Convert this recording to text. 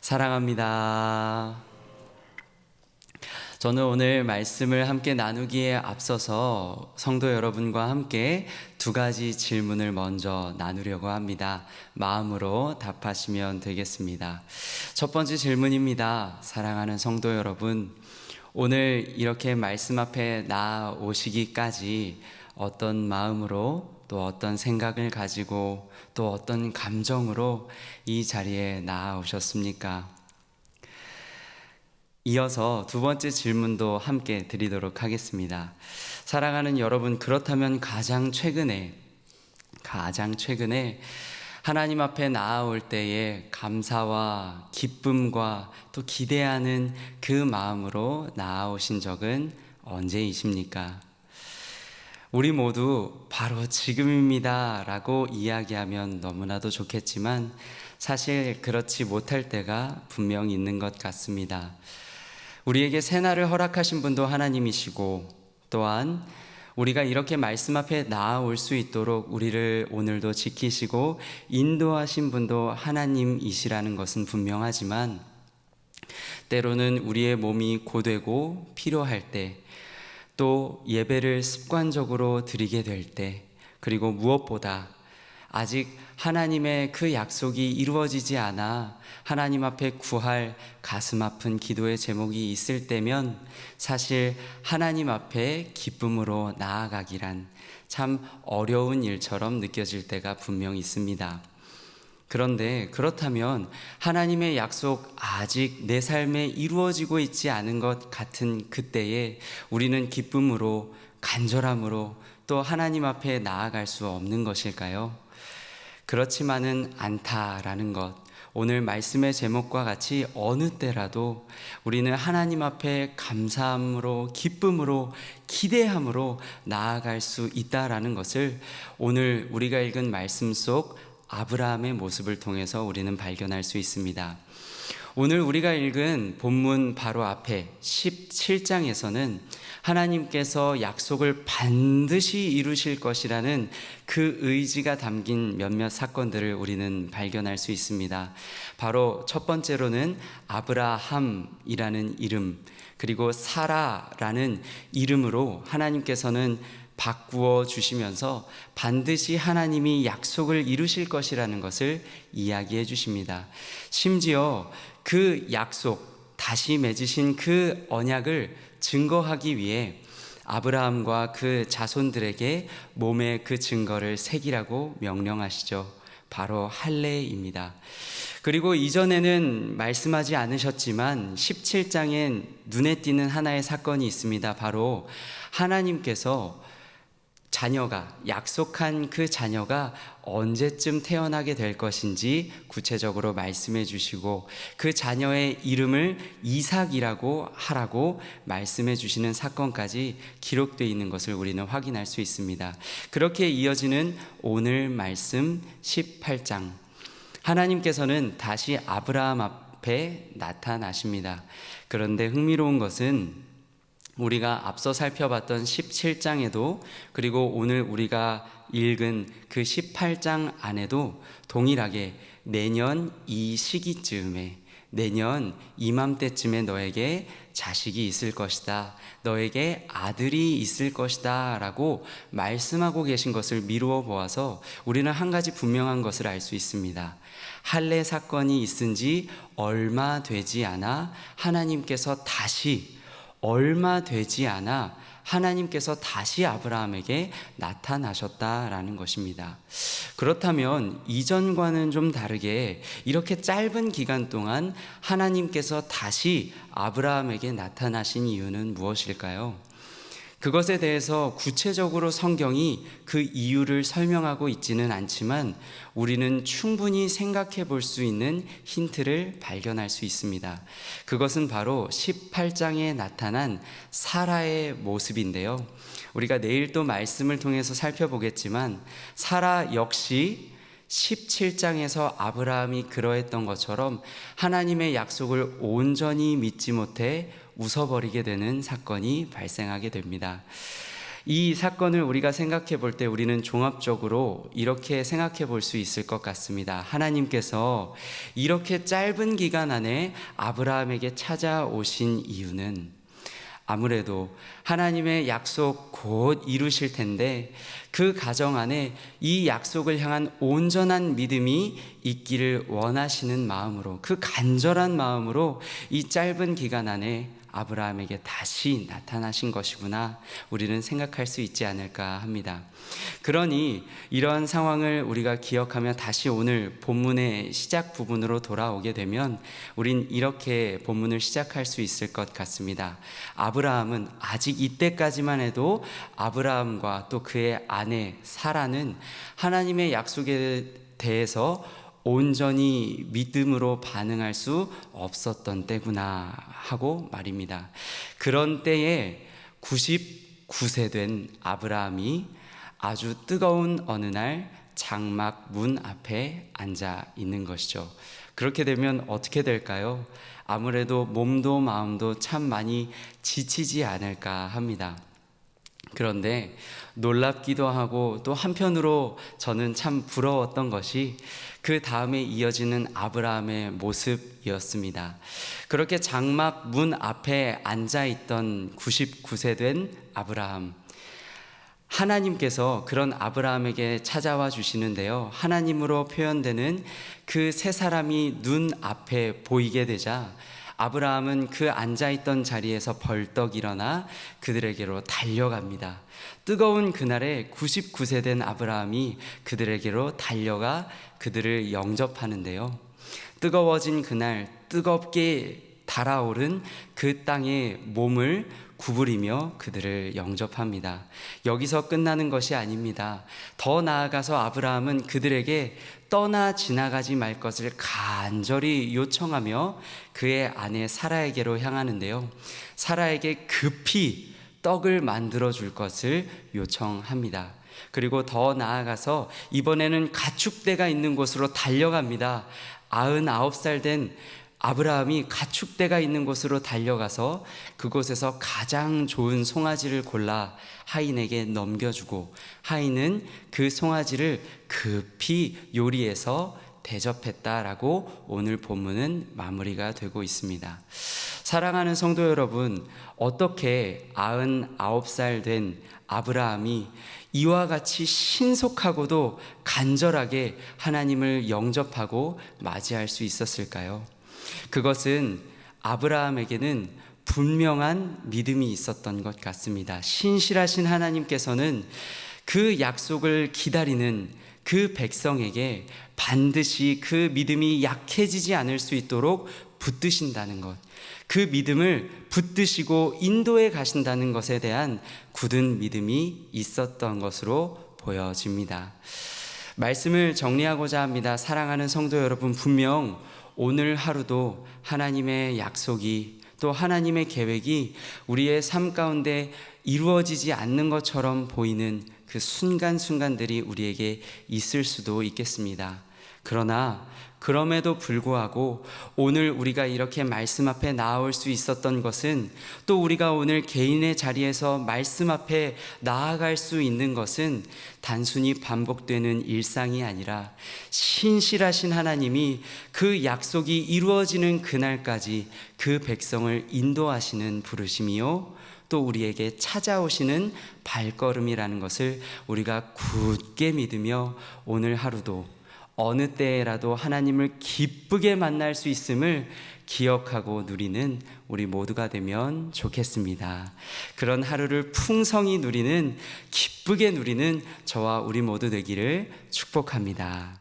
사랑합니다. 저는 오늘 말씀을 함께 나누기에 앞서서 성도 여러분과 함께 두 가지 질문을 먼저 나누려고 합니다. 마음으로 답하시면 되겠습니다. 첫 번째 질문입니다. 사랑하는 성도 여러분, 오늘 이렇게 말씀 앞에 나오시기까지 어떤 마음으로 또 어떤 생각을 가지고 또 어떤 감정으로 이 자리에 나아오셨습니까? 이어서 두 번째 질문도 함께 드리도록 하겠습니다. 사랑하는 여러분, 그렇다면 가장 최근에 하나님 앞에 나아올 때에 감사와 기쁨과 또 기대하는 그 마음으로 나아오신 적은 언제이십니까? 우리 모두 바로 지금입니다 라고 이야기하면 너무나도 좋겠지만 사실 그렇지 못할 때가 분명 있는 것 같습니다. 우리에게 새날을 허락하신 분도 하나님이시고 또한 우리가 이렇게 말씀 앞에 나아올 수 있도록 우리를 오늘도 지키시고 인도하신 분도 하나님이시라는 것은 분명하지만 때로는 우리의 몸이 고되고 필요할 때, 또 예배를 습관적으로 드리게 될 때, 그리고 무엇보다 아직 하나님의 그 약속이 이루어지지 않아 하나님 앞에 구할 가슴 아픈 기도의 제목이 있을 때면 사실 하나님 앞에 기쁨으로 나아가기란 참 어려운 일처럼 느껴질 때가 분명 있습니다. 그런데 그렇다면 하나님의 약속 아직 내 삶에 이루어지고 있지 않은 것 같은 그때에 우리는 기쁨으로, 간절함으로 또 하나님 앞에 나아갈 수 없는 것일까요? 그렇지만은 않다라는 것, 오늘 말씀의 제목과 같이 어느 때라도 우리는 하나님 앞에 감사함으로, 기쁨으로, 기대함으로 나아갈 수 있다라는 것을 오늘 우리가 읽은 말씀 속 아브라함의 모습을 통해서 우리는 발견할 수 있습니다. 오늘 우리가 읽은 본문 바로 앞에 17장에서는 하나님께서 약속을 반드시 이루실 것이라는 그 의지가 담긴 몇몇 사건들을 우리는 발견할 수 있습니다. 바로 첫 번째로는 아브라함이라는 이름, 그리고 사라라는 이름으로 하나님께서는 바꾸어 주시면서 반드시 하나님이 약속을 이루실 것이라는 것을 이야기해 주십니다. 심지어 그 약속, 다시 맺으신 그 언약을 증거하기 위해 아브라함과 그 자손들에게 몸에 그 증거를 새기라고 명령하시죠. 바로 할례입니다. 그리고 이전에는 말씀하지 않으셨지만 17장엔 눈에 띄는 하나의 사건이 있습니다. 바로 하나님께서 약속한 그 자녀가 언제쯤 태어나게 될 것인지 구체적으로 말씀해 주시고 그 자녀의 이름을 이삭이라고 하라고 말씀해 주시는 사건까지 기록되어 있는 것을 우리는 확인할 수 있습니다. 그렇게 이어지는 오늘 말씀 18장, 하나님께서는 다시 아브라함 앞에 나타나십니다. 그런데 흥미로운 것은 우리가 앞서 살펴봤던 17장에도 그리고 오늘 우리가 읽은 그 18장 안에도 동일하게 내년 이 시기쯤에, 내년 이맘때쯤에 너에게 자식이 있을 것이다, 너에게 아들이 있을 것이다 라고 말씀하고 계신 것을 미루어 보아서 우리는 한 가지 분명한 것을 알 수 있습니다. 할례 사건이 있은 지 얼마 되지 않아 하나님께서 다시 아브라함에게 나타나셨다라는 것입니다. 그렇다면 이전과는 좀 다르게 이렇게 짧은 기간 동안 하나님께서 다시 아브라함에게 나타나신 이유는 무엇일까요? 그것에 대해서 구체적으로 성경이 그 이유를 설명하고 있지는 않지만 우리는 충분히 생각해 볼 수 있는 힌트를 발견할 수 있습니다. 그것은 바로 18장에 나타난 사라의 모습인데요. 우리가 내일 또 말씀을 통해서 살펴보겠지만 사라 역시 17장에서 아브라함이 그러했던 것처럼 하나님의 약속을 온전히 믿지 못해 웃어버리게 되는 사건이 발생하게 됩니다. 이 사건을 우리가 생각해 볼 때 우리는 종합적으로 이렇게 생각해 볼 수 있을 것 같습니다. 하나님께서 이렇게 짧은 기간 안에 아브라함에게 찾아오신 이유는 아무래도 하나님의 약속 곧 이루실 텐데 그 가정 안에 이 약속을 향한 온전한 믿음이 있기를 원하시는 마음으로, 그 간절한 마음으로 이 짧은 기간 안에 아브라함에게 다시 나타나신 것이구나 우리는 생각할 수 있지 않을까 합니다. 그러니 이러한 상황을 우리가 기억하며 다시 오늘 본문의 시작 부분으로 돌아오게 되면 우린 이렇게 본문을 시작할 수 있을 것 같습니다. 아브라함은 아직 이때까지만 해도 아브라함과 또 그의 아내 사라는 하나님의 약속에 대해서 온전히 믿음으로 반응할 수 없었던 때구나 하고 말입니다. 그런 때에 99세 된 아브라함이 아주 뜨거운 어느 날 장막 문 앞에 앉아 있는 것이죠. 그렇게 되면 어떻게 될까요? 아무래도 몸도 마음도 참 많이 지치지 않을까 합니다. 그런데 놀랍기도 하고 또 한편으로 저는 참 부러웠던 것이 그 다음에 이어지는 아브라함의 모습이었습니다. 그렇게 장막 문 앞에 앉아있던 99세 된 아브라함, 하나님께서 그런 아브라함에게 찾아와 주시는데요, 하나님으로 표현되는 그 세 사람이 눈 앞에 보이게 되자 아브라함은 그 앉아있던 자리에서 벌떡 일어나 그들에게로 달려갑니다. 뜨거운 그날에 99세 된 아브라함이 그들에게로 달려가 그들을 영접하는데요, 뜨거워진 그날 뜨겁게 달아오른 그 땅의 몸을 구부리며 그들을 영접합니다. 여기서 끝나는 것이 아닙니다. 더 나아가서 아브라함은 그들에게 떠나 지나가지 말 것을 간절히 요청하며 그의 아내 사라에게로 향하는데요, 사라에게 급히 떡을 만들어 줄 것을 요청합니다. 그리고 더 나아가서 이번에는 가축대가 있는 곳으로 달려갑니다. 99살 된 아브라함이 가축대가 있는 곳으로 달려가서 그곳에서 가장 좋은 송아지를 골라 하인에게 넘겨주고 하인은 그 송아지를 급히 요리해서 대접했다라고 오늘 본문은 마무리가 되고 있습니다. 사랑하는 성도 여러분, 어떻게 99살 된 아브라함이 이와 같이 신속하고도 간절하게 하나님을 영접하고 맞이할 수 있었을까요? 그것은 아브라함에게는 분명한 믿음이 있었던 것 같습니다. 신실하신 하나님께서는 그 약속을 기다리는 그 백성에게 반드시 그 믿음이 약해지지 않을 수 있도록 붙드신다는 것, 그 믿음을 붙드시고 인도해 가신다는 것에 대한 굳은 믿음이 있었던 것으로 보여집니다. 말씀을 정리하고자 합니다. 사랑하는 성도 여러분, 분명 오늘 하루도 하나님의 약속이 또 하나님의 계획이 우리의 삶 가운데 이루어지지 않는 것처럼 보이는 그 순간순간들이 우리에게 있을 수도 있겠습니다. 그러나 그럼에도 불구하고 오늘 우리가 이렇게 말씀 앞에 나아올 수 있었던 것은, 또 우리가 오늘 개인의 자리에서 말씀 앞에 나아갈 수 있는 것은 단순히 반복되는 일상이 아니라 신실하신 하나님이 그 약속이 이루어지는 그날까지 그 백성을 인도하시는 부르심이요, 또 우리에게 찾아오시는 발걸음이라는 것을 우리가 굳게 믿으며 오늘 하루도 어느 때라도 하나님을 기쁘게 만날 수 있음을 기억하고 누리는 우리 모두가 되면 좋겠습니다. 그런 하루를 풍성히 누리는, 기쁘게 누리는 저와 우리 모두 되기를 축복합니다.